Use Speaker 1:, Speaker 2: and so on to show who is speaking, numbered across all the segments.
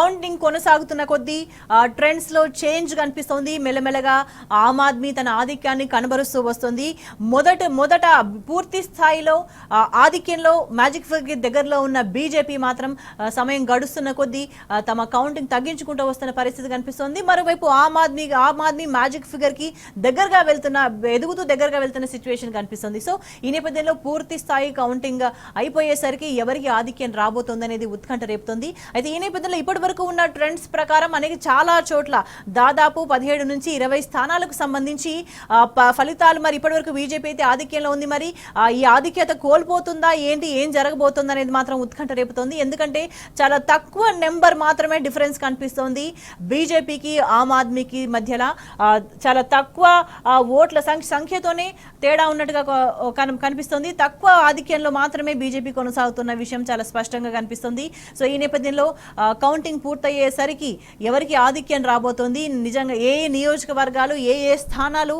Speaker 1: Counting కొనసాగుతున్న కొద్దీ trends లో చేంజ్ కనిపిస్తోంది. మెల్లమెల్లగా ఆమ్ ఆద్మీ తన ఆధిక్యాన్ని కనబరుస్తూ వస్తుంది. మొదట పూర్తి స్థాయిలో ఆధిక్యంలో మ్యాజిక్ ఫిగర్ దగ్గరలో ఉన్న బీజేపీ మాత్రం సమయం గడుస్తున్న కొద్దీ తమ కౌంటింగ్ తగ్గించుకుంటూ వస్తున్న పరిస్థితి కనిపిస్తోంది. మరోవైపు ఆమ్ ఆద్మీ మ్యాజిక్ ఫిగర్ కి ఎదుగుతూ దగ్గరగా వెళ్తున్న సిచ్యువేషన్ కనిపిస్తుంది. సో ఈ నేపథ్యంలో పూర్తి స్థాయి కౌంటింగ్ అయిపోయేసరికి ఎవరికి ఆధిక్యం రాబోతోంది అనేది ఉత్కంఠ రేపుతోంది. అయితే ఈ నేపథ్యంలో ఇప్పటి వరకు ఉన్న ట్రెండ్స్ ప్రకారం అనేది చాలా చోట్ల దాదాపు 17 నుంచి 20 స్థానాలకు సంబంధించి ఫలితాలు మరి ఇప్పటి వరకు బీజేపీ అయితే ఆధిక్యంలో ఉంది. మరి ఈ ఆధిక్యత కోల్పోతుందా ఏం జరగబోతుంది అనేది మాత్రం ఉత్కంఠ రేపుతోంది. ఎందుకంటే చాలా తక్కువ నెంబర్ మాత్రమే డిఫరెన్స్ కనిపిస్తోంది బీజేపీకి ఆమ్ ఆద్మీకి మధ్యలో. చాలా తక్కువ ఓట్ల సంఖ్యతోనే తేడా ఉన్నట్టుగా కనిపిస్తోంది. తక్కువ ఆధిక్యంలో మాత్రమే బీజేపీ కొనసాగుతున్న విషయం చాలా స్పష్టంగా కనిపిస్తుంది. సో ఈ నేపథ్యంలో కౌంటింగ్ పూర్తయ్యేసరికి ఎవరికి ఆధిక్యం రాబోతోంది, నిజంగా ఏ నియోజకవర్గాలు ఏ స్థానాలు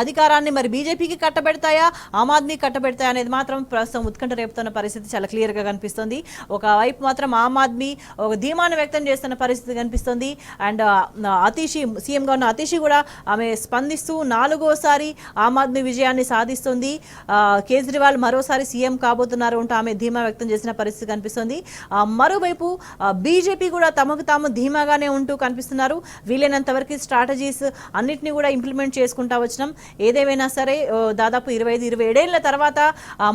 Speaker 1: అధికారాన్ని మరి బీజేపీకి కట్టబెడతాయా ఆమ్ ఆద్మీ కట్టబెడతాయా అనేది మాత్రం ప్రస్తుతం ఉత్కంఠ రేపుతున్న పరిస్థితి చాలా క్లియర్ గా కనిపిస్తుంది. ఒకవైపు మాత్రం ఆమ్ ఆద్మీ ఒక ధీమాను వ్యక్తం చేస్తున్న పరిస్థితి కనిపిస్తుంది. అండ్ సీఎంగా ఉన్న అతిషి కూడా ఆమె స్పందిస్తూ 4వ సారి ఆమ్ ఆద్మీ విజయాన్ని సాధిస్తుంది. కేజ్రీవాల్ మరోసారి సీఎం కాబోతున్నారు అంటూ ఆమె ధీమా వ్యక్తం చేసిన పరిస్థితి కనిపిస్తుంది. మరోవైపు బీజేపీ కూడా తమకు తాము ధీమాగానే ఉంటూ కనిపిస్తున్నారు. వీలైనంత వరకు స్ట్రాటజీస్ అన్నిటినీ కూడా ఇంప్లిమెంట్ చేసుకుంటా వచ్చినాం. ఏదేమైనా సరే దాదాపు 25-27 ఏళ్ల తర్వాత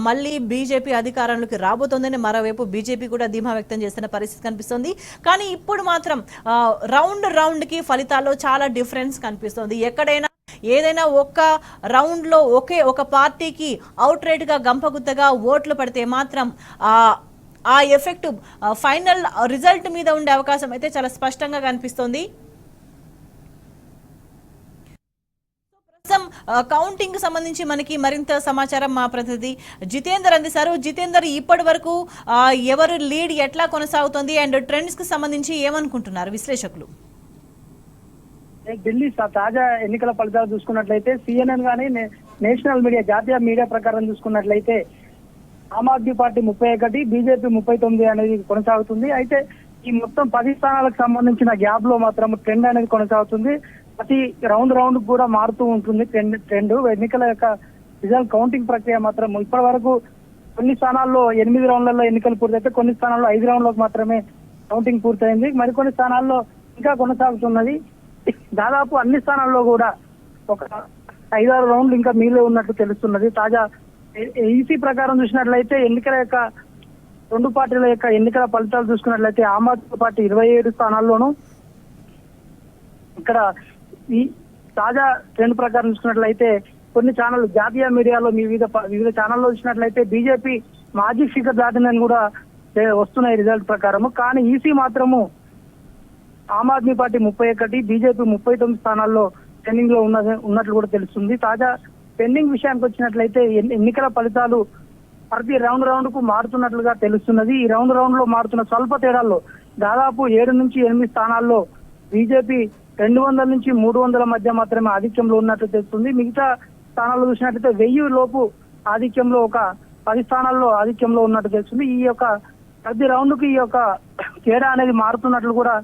Speaker 1: మళ్ళీ బీజేపీ అధికారంలోకి రాబోతోందని మరోవైపు బీజేపీ కూడా ధీమా వ్యక్తం చేస్తున్న పరిస్థితి కనిపిస్తుంది. కానీ ఇప్పుడు మాత్రం రౌండ్ కి ఫలితాల్లో చాలా డిఫరెన్స్ కనిపిస్తుంది. ఎక్కడైనా ఏదైనా ఒక్క రౌండ్ లో ఒక పార్టీకి అవుట్ రైట్ గా గంపగుత్తగా ఓట్లు పడితే మాత్రం ఆ ఎఫెక్ట్ ఫైనల్ రిజల్ట్ మీద ఉండే అవకాశం అయితే చాలా స్పష్టంగా కనిపిస్తోంది. కౌంటింగ్ సంబంధించి మనకి మరింత సమాచారం మా ప్రతినిధి జితేందర్ అందిస్తారు. జితేందర్, ఇప్పటి వరకు ఎవరు లీడ్ ఎట్లా కొనసాగుతుంది అండ్ ట్రెండ్స్ కి సంబంధించి ఏమనుకుంటున్నారు విశ్లేషకులు?
Speaker 2: ఢిల్లీ తాజా ఎన్నికల ఫలితాలు చూసుకున్నట్లయితే సిఎన్ఎన్ గానీ నేషనల్ మీడియా జాతీయ మీడియా ప్రకారం చూసుకున్నట్లయితే ఆమ్ ఆద్మీ పార్టీ 31, బీజేపీ 39 అనేది కొనసాగుతుంది. అయితే ఈ మొత్తం 10 స్థానాలకు సంబంధించిన గ్యాప్ లో మాత్రం ట్రెండ్ అనేది కొనసాగుతుంది. ప్రతి రౌండ్ కూడా మారుతూ ఉంటుంది ట్రెండ్. ఎన్నికల యొక్క రిజల్ట్ కౌంటింగ్ ప్రక్రియ మాత్రం ఇప్పటి వరకు కొన్ని స్థానాల్లో 8 రౌండ్లలో ఎన్నికలు పూర్తయితే కొన్ని స్థానాల్లో 5 రౌండ్లకు మాత్రమే కౌంటింగ్ పూర్తయింది. మరికొన్ని స్థానాల్లో ఇంకా కొనసాగుతున్నది. దాదాపు అన్ని స్థానాల్లో కూడా ఒక 5-6 రౌండ్లు ఇంకా మిగిలి ఉన్నట్టు తెలుస్తున్నది. తాజా ఈసీ ప్రకారం చూసినట్లయితే ఎన్నికల యొక్క 2 పార్టీల యొక్క ఎన్నికల ఫలితాలు చూసుకున్నట్లయితే ఆమ్ ఆద్మీ పార్టీ 27 స్థానాల్లోనూ, ఇక్కడ ఈ తాజా ట్రెండ్ ప్రకారం చూసుకున్నట్లయితే కొన్ని ఛానల్ జాతీయ మీడియాలో వివిధ ఛానల్లో చూసినట్లయితే బీజేపీ మాజీ ఫిగర్ దాటిందని కూడా వస్తున్నాయి రిజల్ట్ ప్రకారము. కానీ ఈసీ మాత్రము ఆమ్ ఆద్మీ పార్టీ 31, బీజేపీ 39 స్థానాల్లో పెండింగ్ లో ఉన్నట్లు కూడా తెలుస్తుంది. తాజా పెండింగ్ విషయానికి వచ్చినట్లయితే ఎన్నికల ఫలితాలు ప్రతి రౌండ్ కు మారుతున్నట్లుగా తెలుస్తున్నది. ఈ రౌండ్ లో మారుతున్న స్వల్ప తేడాల్లో దాదాపు 7 నుంచి 8 స్థానాల్లో బీజేపీ 200 నుంచి 300 మధ్య మాత్రమే ఆధిక్యంలో ఉన్నట్లు తెలుస్తుంది. మిగతా స్థానాల్లో చూసినట్లయితే 1000 లోపు ఆధిక్యంలో ఒక 10 స్థానాల్లో ఆధిక్యంలో ఉన్నట్టు తెలుస్తుంది. ఈ యొక్క ప్రతి రౌండ్ కి ఈ యొక్క తేడా అనేది మారుతున్నట్లు కూడా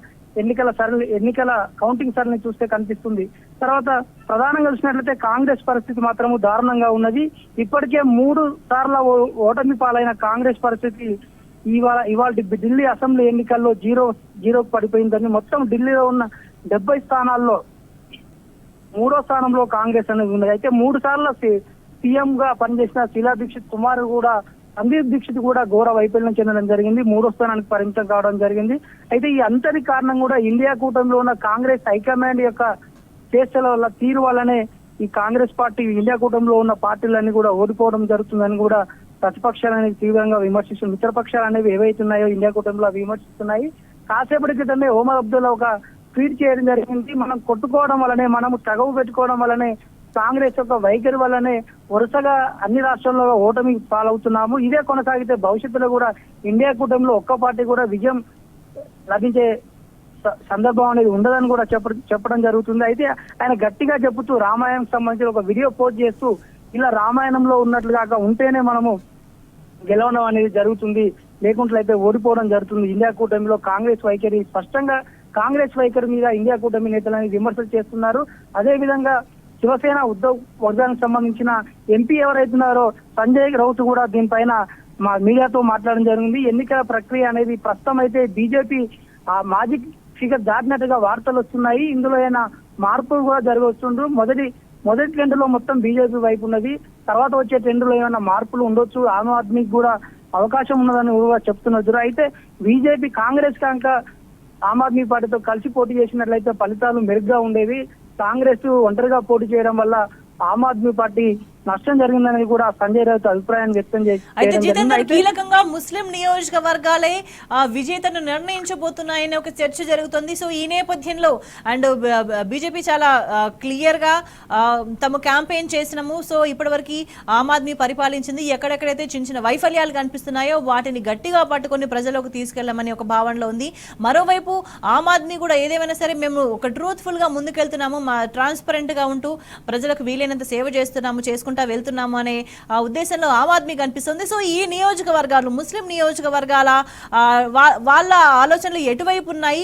Speaker 2: ఎన్నికల కౌంటింగ్ సరళిని చూస్తే కనిపిస్తుంది. తర్వాత ప్రధానంగా చూసినట్లయితే కాంగ్రెస్ పరిస్థితి మాత్రము దారుణంగా ఉన్నది. ఇప్పటికే 3 సార్ల ఓటమి పాలైన కాంగ్రెస్ పరిస్థితి ఇవాళ ఢిల్లీ అసెంబ్లీ ఎన్నికల్లో జీరోకు పడిపోయిందని. మొత్తం ఢిల్లీలో ఉన్న 70 స్థానాల్లో 3వ స్థానంలో కాంగ్రెస్ అనేది ఉన్నది. అయితే 3 సార్లు సీఎం గా పనిచేసిన శీలా దీక్షిత్ కుమార్ కూడా సందీప్ దీక్షిత్ కూడా ఘోర వైఫల్యం చెందడం జరిగింది. 3వ స్థానానికి పరిమితం కావడం జరిగింది. అయితే ఈ అంతటి కారణం కూడా ఇండియా కూటమిలో ఉన్న కాంగ్రెస్ హైకమాండ్ యొక్క చేష్టల వల్ల తీరు వల్లనే ఈ కాంగ్రెస్ పార్టీ ఇండియా కూటమిలో ఉన్న పార్టీలన్నీ కూడా ఓడిపోవడం జరుగుతుందని కూడా ప్రతిపక్షాలు అనేవి తీవ్రంగా విమర్శిస్తుంది. మిత్రపక్షాలు అనేవి ఏవైతున్నాయో ఇండియా కూటమిలో విమర్శిస్తున్నాయి. కాసేపటి క్రితమే ఓమర్ అబ్దుల్లా ఒక ట్వీట్ చేయడం జరిగింది. మనం కొట్టుకోవడం వల్లనే, మనము తగవు పెట్టుకోవడం వల్లనే, కాంగ్రెస్ యొక్క వైఖరి వల్లనే వరుసగా అన్ని రాష్ట్రాల్లో ఓటమి పాలవుతున్నాము. ఇదే కొనసాగితే భవిష్యత్తులో కూడా ఇండియా కూటమిలో ఒక్క పార్టీ కూడా విజయం లభించే సందర్భం అనేది ఉండదని కూడా చెప్పడం జరుగుతుంది. అయితే ఆయన గట్టిగా చెబుతూ రామాయణం సంబంధించి ఒక వీడియో పోస్ట్ చేస్తూ ఇలా రామాయణంలో ఉన్నట్లుగా ఉంటేనే మనము గెలవడం అనేది జరుగుతుంది. లేకుంటే ఓడిపోవడం జరుగుతుంది. ఇండియా కూటమిలో కాంగ్రెస్ వైఖరి స్పష్టంగా కాంగ్రెస్ వైఖరి మీద ఇండియా కూటమి నేతలని విమర్శలు చేస్తున్నారు. అదే విధంగా శివసేన ఉద్ధవ్ వర్గానికి సంబంధించిన ఎంపీ ఎవరైతున్నారో సంజయ్ రౌత్ కూడా దీనిపైన మా మీడియాతో మాట్లాడడం జరిగింది. ఎన్నికల ప్రక్రియ అనేది ప్రస్తుతం అయితే బీజేపీ మాజీ ఫిగర్ దాటినట్టుగా వార్తలు వస్తున్నాయి. ఇందులో అయినా మార్పులు కూడా జరగవస్తుండ్రు. మొదటి ట్రెండ్ లో మొత్తం బీజేపీ వైపు ఉన్నది. తర్వాత వచ్చే ట్రెండ్ లో ఏమైనా మార్పులు ఉండొచ్చు. ఆమ్ ఆద్మీకి కూడా అవకాశం ఉన్నదని కూడా చెప్తున్నారు. అయితే బీజేపీ కాంగ్రెస్ కనుక ఆమ్ ఆద్మీ పార్టీతో కలిసి పోటీ చేసినట్లయితే ఫలితాలు మెరుగ్గా ఉండేవి. కాంగ్రెస్ ఒంటరిగా పోటీ చేయడం వల్ల ఆమ్ ఆద్మీ పార్టీ నష్టం జరిగిందని కూడా సంజయ్ రౌత్ అభిప్రాయాన్ని వ్యక్తం
Speaker 1: అయితే జితేందర్, కీలకంగా ముస్లిం నియోజకవర్గాలే విజేతను నిర్ణయించబోతున్నాయని ఒక చర్చ జరుగుతుంది. సో ఈ నేపథ్యంలో అండ్ బీజేపీ చాలా క్లియర్ గా తమ క్యాంపెయిన్ చేసినాము, సో ఇప్పటివరకు ఆమ్ ఆద్మీ పరిపాలించింది, ఎక్కడెక్కడైతే చిన్న చిన్న వైఫల్యాలు కనిపిస్తున్నాయో వాటిని గట్టిగా పట్టుకొని ప్రజలకు తీసుకెళ్లామని ఒక భావనలో ఉంది. మరోవైపు ఆమ్ ఆద్మీ కూడా ఏదేమైనా సరే మేము ఒక ట్రూత్ఫుల్ గా ముందుకెళ్తున్నాము, ట్రాన్స్పరెంట్ గా ఉంటూ ప్రజలకు వీలైనంత సేవ చేస్తున్నాము, చేసుకుంటూ వెళ్తున్నాము అనే ఉద్దేశంలో ఆమ్ ఆద్మీ కనిపిస్తుంది. సో ఈ నియోజకవర్గాలు ముస్లిం నియోజకవర్గాల వాళ్ళ ఆలోచనలు ఎటువైపు ఉన్నాయి,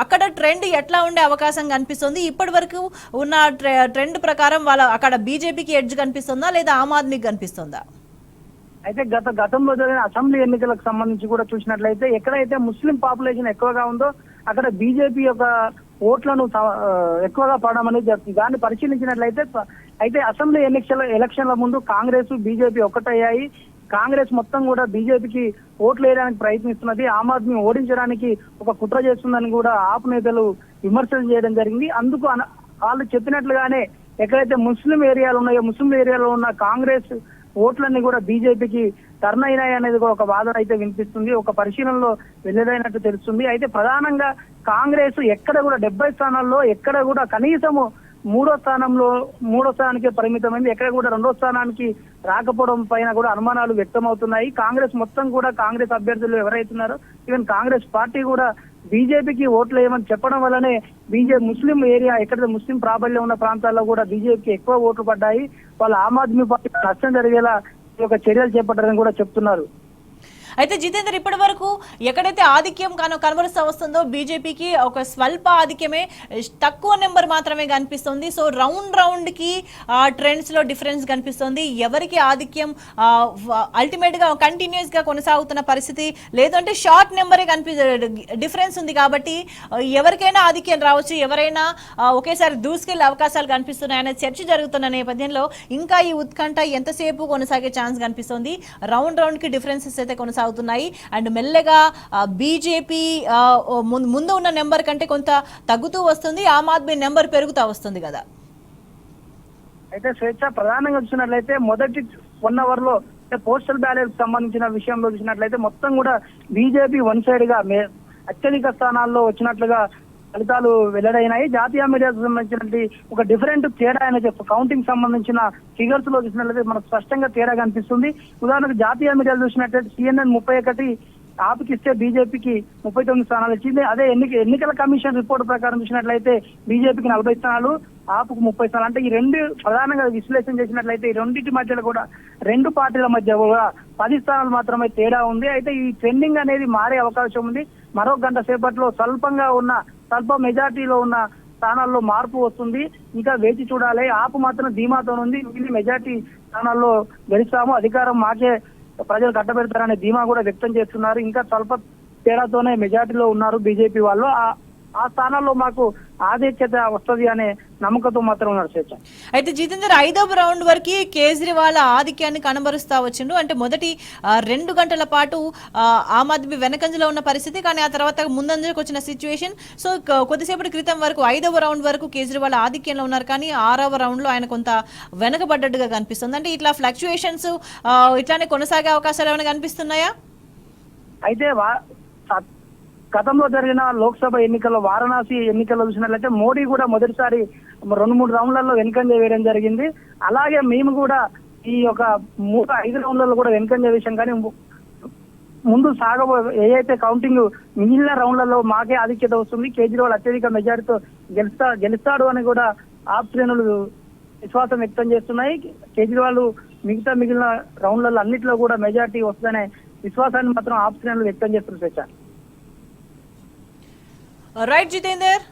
Speaker 1: అక్కడ ట్రెండ్ ఎట్లా ఉండే అవకాశం కనిపిస్తుంది? ఇప్పటి వరకు ఉన్న ట్రెండ్ ప్రకారం అక్కడ బీజేపీకి ఎడ్జ్ కనిపిస్తుందా లేదా ఆమ్ ఆద్మీకి కనిపిస్తుందా?
Speaker 2: అయితే గతంలో జరిగిన అసెంబ్లీ ఎన్నికలకు సంబంధించి కూడా చూసినట్లయితే ఎక్కడైతే ముస్లిం పాపులేషన్ ఎక్కువగా ఉందో అక్కడ బీజేపీ యొక్క ఓట్లను ఎక్కువగా పడడం అనేది జరుగుతుంది. దాన్ని పరిశీలించినట్లయితే అయితే అసెంబ్లీ ఎలక్షన్ల ముందు కాంగ్రెస్ బీజేపీ ఒక్కటయ్యాయి. కాంగ్రెస్ మొత్తం కూడా బీజేపీకి ఓట్లు వేయడానికి ప్రయత్నిస్తున్నది, ఆమ్ ఆద్మీ ఓడించడానికి ఒక కుట్ర చేస్తుందని కూడా ఆప్ నేతలు విమర్శలు చేయడం జరిగింది. అందుకు వాళ్ళు చెప్పినట్లుగానే ఎక్కడైతే ముస్లిం ఏరియాలు ఉన్నాయో ముస్లిం ఏరియాలో ఉన్న కాంగ్రెస్ ఓట్లన్నీ కూడా బీజేపీకి టర్న్ అయినాయి అనేది కూడా ఒక వాదన అయితే వినిపిస్తుంది. ఒక పరిశీలనలో వెల్లడైనట్టు తెలుస్తుంది. అయితే ప్రధానంగా కాంగ్రెస్ ఎక్కడ కూడా 70 స్థానాల్లో ఎక్కడ కూడా కనీసము మూడో స్థానానికే పరిమితమైంది. ఎక్కడ కూడా రెండో స్థానానికి రాకపోవడం పైన కూడా అనుమానాలు వ్యక్తమవుతున్నాయి. కాంగ్రెస్ మొత్తం కూడా కాంగ్రెస్ అభ్యర్థులు ఎవరైతున్నారో ఈవెన్ కాంగ్రెస్ పార్టీ కూడా బీజేపీకి ఓట్లు వేయమని చెప్పడం వల్లనే ముస్లిం ఏరియా ఎక్కడైతే ముస్లిం ప్రాబల్యం ఉన్న ప్రాంతాల్లో కూడా బీజేపీకి ఎక్కువ ఓట్లు పడ్డాయి. వాళ్ళు ఆమ్ ఆద్మీ పార్టీ నష్టం జరిగేలా ఈ యొక్క చర్యలు చేపట్టారని కూడా చెప్తున్నారు.
Speaker 1: అయితే జితేందర్, ఇప్పటి వరకు ఎక్కడైతే ఆధిక్యం కనబరుస్తూ వస్తుందో బీజేపీకి ఒక స్వల్ప ఆధిక్యమే, తక్కువ నెంబర్ మాత్రమే కనిపిస్తుంది. సో రౌండ్ కి ట్రెండ్స్ లో డిఫరెన్స్ కనిపిస్తుంది. ఎవరికి ఆధిక్యం అల్టిమేట్ గా కంటిన్యూస్ గా కొనసాగుతున్న పరిస్థితి, లేదంటే షార్ట్ నెంబరే డిఫరెన్స్ ఉంది. కాబట్టి ఎవరికైనా ఆధిక్యం రావచ్చు, ఎవరైనా ఒకేసారి దూసుకెళ్లే అవకాశాలు కనిపిస్తున్నాయనే చర్చ జరుగుతున్న నేపథ్యంలో ఇంకా ఈ ఉత్కంఠ ఎంతసేపు కొనసాగే ఛాన్స్ కనిపిస్తుంది. రౌండ్ కి డిఫరెన్సెస్ అయితే కొనసాగుతున్నాయి. అండ్ మెల్లగా బీజేపీ ముందు ఉన్న నెంబర్ కంటే కొంత తగ్గుతూ వస్తుంది, ఆమ్ ఆద్మీ నెంబర్ పెరుగుతూ వస్తుంది కదా.
Speaker 2: అయితే స్వేచ్ఛ ప్రధానంగా చూసినట్లయితే మొదటి 1 అవర్ లో పోస్టల్ బ్యాలెట్ సంబంధించిన విషయంలో చూసినట్లయితే మొత్తం కూడా బీజేపీ వన్ సైడ్ గా అత్యధిక స్థానాల్లో వచ్చినట్లుగా ఫలితాలు వెల్లడైనాయి. జాతీయ మీడియాకు సంబంధించినటువంటి ఒక డిఫరెంట్ తేడా అనేది కౌంటింగ్ సంబంధించిన ఫిగర్స్ లో చూసినట్లయితే మనకు స్పష్టంగా తేడా కనిపిస్తుంది. ఉదాహరణకు జాతీయ మీడియాలు చూసినట్లయితే CNN 31, ఆప్కి ఇస్తే బీజేపీకి 39 స్థానాలు ఇచ్చింది. అదే ఎన్నికల కమిషన్ రిపోర్ట్ ప్రకారం చూసినట్లయితే బీజేపీకి 40 స్థానాలు, ఆప్కు 30 స్థానాలు. అంటే ఈ రెండు ప్రధానంగా విశ్లేషణ చేసినట్లయితే ఈ రెండింటి మధ్యలో కూడా 2 పార్టీల మధ్య కూడా 10 స్థానాలు మాత్రమే తేడా ఉంది. అయితే ఈ ట్రెండింగ్ అనేది మారే అవకాశం ఉంది. మరో గంట సేపట్లో స్వల్ప మెజార్టీలో ఉన్న స్థానాల్లో మార్పు వస్తుంది. ఇంకా వేచి చూడాలి. ఆపు మాత్రం ధీమాతో ఉంది, మిగిలిన మెజార్టీ స్థానాల్లో గెలుస్తాము, అధికారం మాకే ప్రజలు కట్టబెడతారనే ధీమా కూడా వ్యక్తం చేస్తున్నారు. ఇంకా స్వల్ప తేడాతోనే మెజార్టీలో ఉన్నారు బీజేపీ వాళ్ళు. ఆ స్థానాల్లో మాకు ఆధిక్యత వస్తుంది అనే నమ్మకంతో మాత్రం ఉన్నారు స్వేచ్ఛ.
Speaker 1: అయితే జితేందర్, 5వ రౌండ్ వరకు కేజ్రీవాల్ ఆధిక్యాన్ని కనబరుస్తా వచ్చిండు. అంటే మొదటి 2 గంటల పాటు ఆమ్ ఆద్మీ వెనకంజలో ఉన్న పరిస్థితి, కానీ ఆ తర్వాత ముందంజలకు వచ్చిన సిచ్యువేషన్. సో కొద్దిసేపటి క్రితం వరకు 5వ రౌండ్ వరకు కేజ్రీవాల్ ఆధిక్యంలో ఉన్నారు, కానీ 6వ రౌండ్ లో ఆయన కొంత వెనకబడ్డట్టుగా కనిపిస్తుంది. అంటే ఇట్లా ఫ్లక్చుయేషన్స్ ఇట్లానే కొనసాగే అవకాశాలు ఏమైనా కనిపిస్తున్నాయా?
Speaker 2: అయితే గతంలో జరిగిన లోక్సభ ఎన్నికల్లో వారణాసి ఎన్నికల్లో చూసినట్లయితే మోడీ కూడా మొదటిసారి 2-3 రౌండ్లలో వెనుకంజ వేయడం జరిగింది. అలాగే మేము కూడా ఈ యొక్క 5 రౌండ్లలో కూడా వెనుకంజ వేసాం. కానీ ముందు ఏదైతే కౌంటింగ్ మిగిలిన రౌండ్లలో మాకే ఆధిక్యత వస్తుంది, కేజ్రీవాల్ అత్యధిక మెజారిటీతో గెలుస్తాడు అని కూడా ఆప్ శ్రేణులు విశ్వాసం వ్యక్తం చేస్తున్నాయి. కేజ్రీవాల్ మిగిలిన రౌండ్లలో అన్నింటిలో కూడా మెజార్టీ వస్తుందనే విశ్వాసాన్ని మాత్రం ఆప్ శ్రేణులు వ్యక్తం చేస్తున్నారు స్వేచ్ఛ.
Speaker 1: రైట్ జితేందర్.